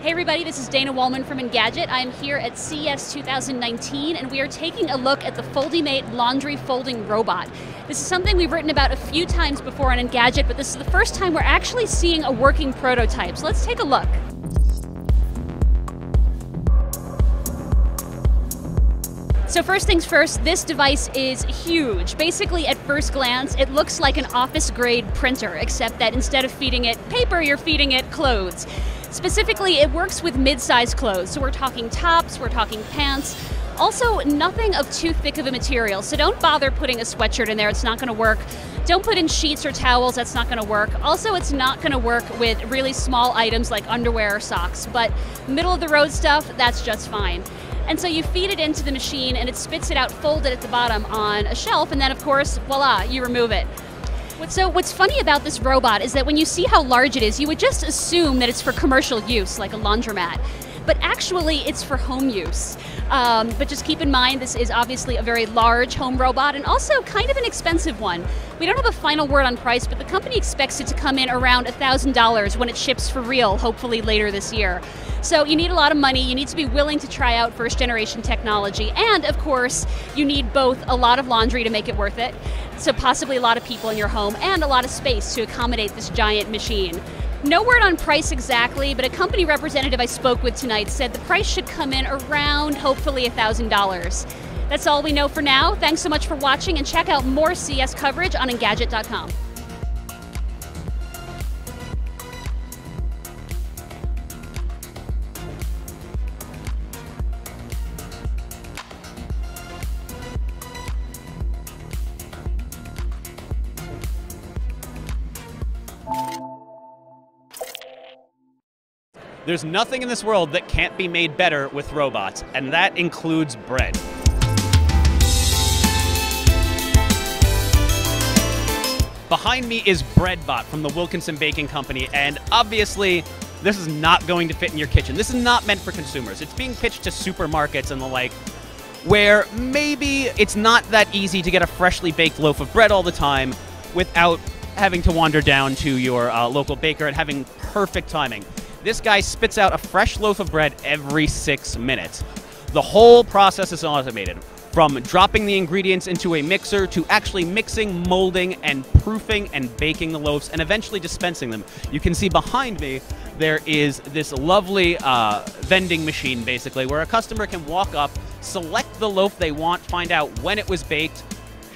Hey everybody, this is Dana Wallman from Engadget. I'm here at CES 2019 and we are taking a look at the Foldimate laundry folding robot. This is something we've written about a few times before on Engadget, but this is the first time we're actually seeing a working prototype. So let's take a look. So first things first, this device is huge. Basically, at first glance, it looks like an office-grade printer, except that instead of feeding it paper, you're feeding it clothes. Specifically, it works with mid-size clothes, so we're talking tops, we're talking pants. Also, nothing of too thick of a material, so don't bother putting a sweatshirt in there, it's not gonna work. Don't put in sheets or towels, that's not gonna work. Also, it's not gonna work with really small items like underwear or socks, but middle of the road stuff, that's just fine. And so you feed it into the machine and it spits it out folded at the bottom on a shelf, and then of course, voila, you remove it. So what's funny about this robot is that when you see how large it is, you would just assume that it's for commercial use, like a laundromat. But actually, it's for home use. But just keep in mind, this is obviously a very large home robot and also kind of an expensive one. We don't have a final word on price, but the company expects it to come in around $1,000 when it ships for real, hopefully later this year. So you need a lot of money, you need to be willing to try out first generation technology, and of course, you need both a lot of laundry to make it worth it, so possibly a lot of people in your home, and a lot of space to accommodate this giant machine. No word on price exactly, but a company representative I spoke with tonight said the price should come in around, hopefully, $1,000. That's all we know for now. Thanks so much for watching, and check out more CES coverage on Engadget.com. There's nothing in this world that can't be made better with robots, and that includes bread. Behind me is BreadBot from the Wilkinson Baking Company, and obviously, this is not going to fit in your kitchen. This is not meant for consumers. It's being pitched to supermarkets and the like, where maybe it's not that easy to get a freshly baked loaf of bread all the time without having to wander down to your local baker and having perfect timing. This guy spits out a fresh loaf of bread every 6 minutes. The whole process is automated, from dropping the ingredients into a mixer to actually mixing, molding, and proofing and baking the loaves and eventually dispensing them. You can see behind me there is this lovely vending machine, basically, where a customer can walk up, select the loaf they want, find out when it was baked,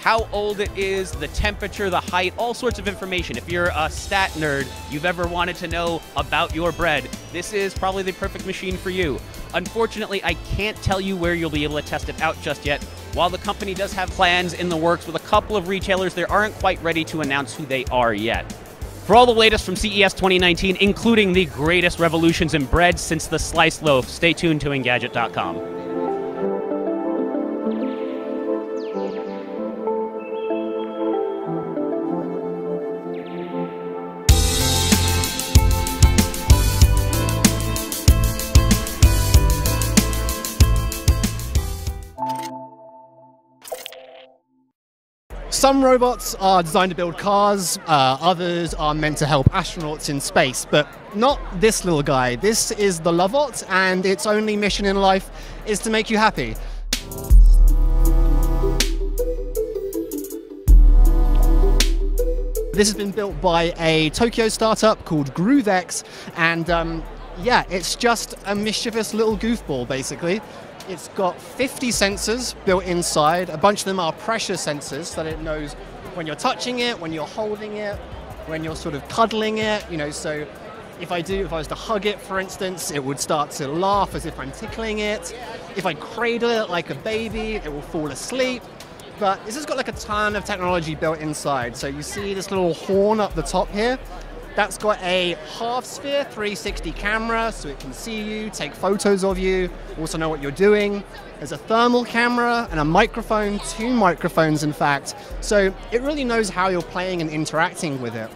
how old it is, the temperature, the height, all sorts of information. If you're a stat nerd, you've ever wanted to know about your bread, this is probably the perfect machine for you. Unfortunately, I can't tell you where you'll be able to test it out just yet. While the company does have plans in the works with a couple of retailers, they aren't quite ready to announce who they are yet. For all the latest from CES 2019, including the greatest revolutions in bread since the sliced loaf, stay tuned to Engadget.com. Some robots are designed to build cars, others are meant to help astronauts in space, but not this little guy. This is the Lovot, and its only mission in life is to make you happy. This has been built by a Tokyo startup called GrooveX, and yeah, it's just a mischievous little goofball, basically. It's got 50 sensors built inside. A bunch of them are pressure sensors, so that it knows when you're touching it, when you're holding it, when you're sort of cuddling it. You know, so if I was to hug it, for instance, it would start to laugh as if I'm tickling it. If I cradle it like a baby, it will fall asleep. But this has got like a ton of technology built inside. So you see this little horn up the top here? That's got a half-sphere 360 camera, so it can see you, take photos of you, also know what you're doing. There's a thermal camera and a microphone, 2 microphones in fact, so it really knows how you're playing and interacting with it.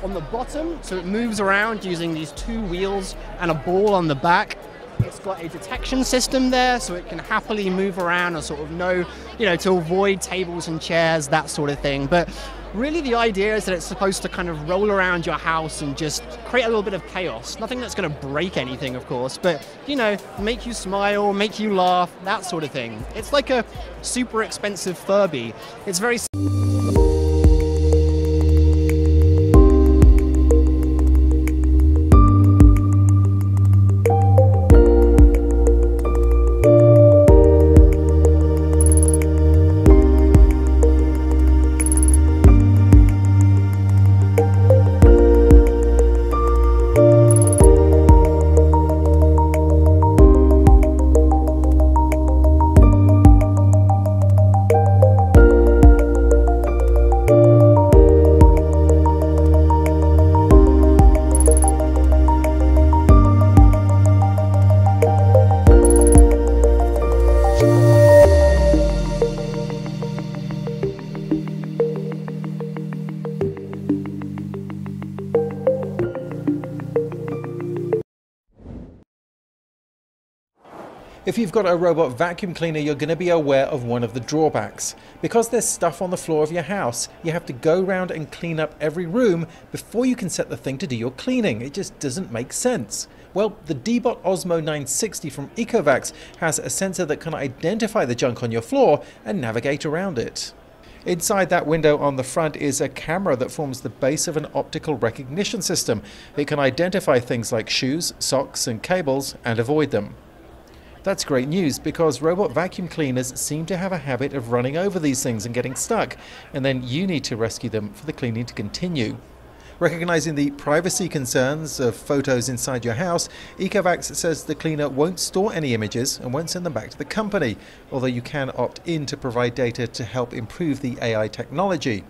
On the bottom, so it moves around using these 2 wheels and a ball on the back. It's got a detection system there, so it can happily move around and sort of know, you know, to avoid tables and chairs, that sort of thing. But Really, the idea is that it's supposed to kind of roll around your house and just create a little bit of chaos. Nothing that's going to break anything, of course, but, you know, make you smile, make you laugh, that sort of thing. It's like a super expensive Furby. It's very... If you've got a robot vacuum cleaner, you're going to be aware of one of the drawbacks. Because there's stuff on the floor of your house, you have to go around and clean up every room before you can set the thing to do your cleaning. It just doesn't make sense. Well, the D-Bot Osmo 960 from Ecovacs has a sensor that can identify the junk on your floor and navigate around it. Inside that window on the front is a camera that forms the base of an optical recognition system. It can identify things like shoes, socks and cables and avoid them. That's great news because robot vacuum cleaners seem to have a habit of running over these things and getting stuck, and then you need to rescue them for the cleaning to continue. Recognizing the privacy concerns of photos inside your house, Ecovacs says the cleaner won't store any images and won't send them back to the company, although you can opt in to provide data to help improve the AI technology.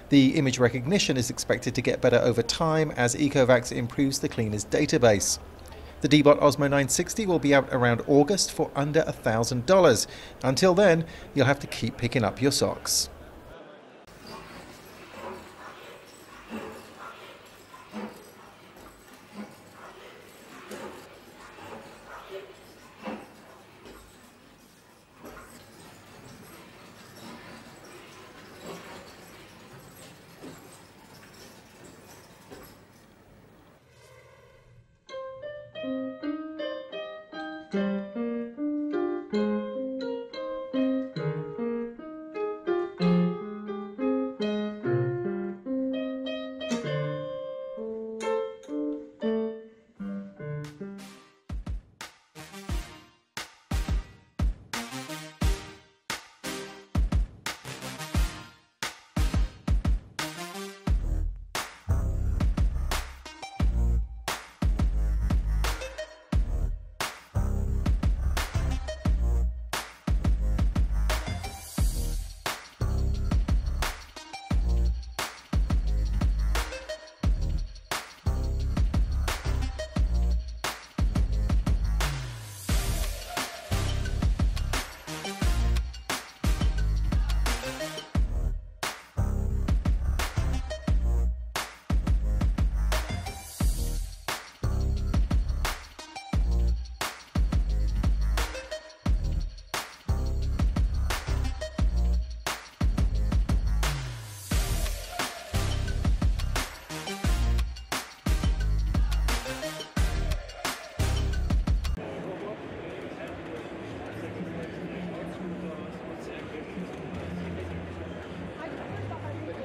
The image recognition is expected to get better over time as Ecovacs improves the cleaner's database. The D-Bot Osmo 960 will be out around August for under $1,000. Until then, you'll have to keep picking up your socks.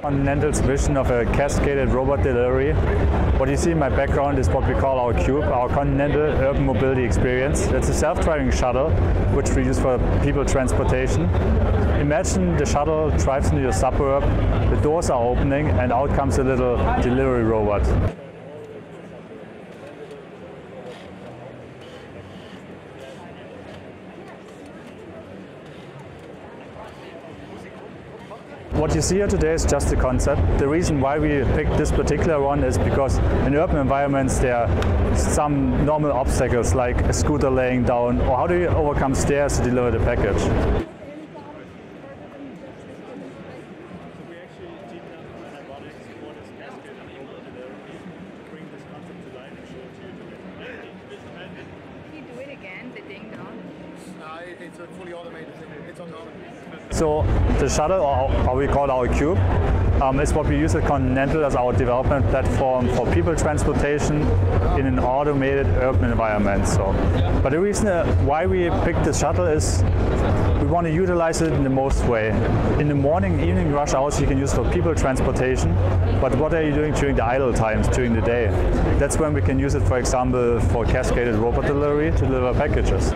Continental's vision of a cascaded robot delivery. What you see in my background is what we call our Cube, our Continental Urban Mobility Experience. It's a self-driving shuttle which we use for people transportation. Imagine the shuttle drives into your suburb, the doors are opening and out comes a little delivery robot. What you see here today is just the concept. The reason why we picked this particular one is because in urban environments there are some normal obstacles like a scooter laying down, or how do you overcome stairs to deliver the package. It's a fully automated thing. It's autonomous. So the shuttle, or how we call our Cube, is what we use at Continental as our development platform for people transportation in an automated urban environment. But the reason why we picked the shuttle is we want to utilize it in the most way. In the morning, evening rush hours, you can use for people transportation, but what are you doing during the idle times, during the day? That's when we can use it, for example, for cascaded robot delivery to deliver packages.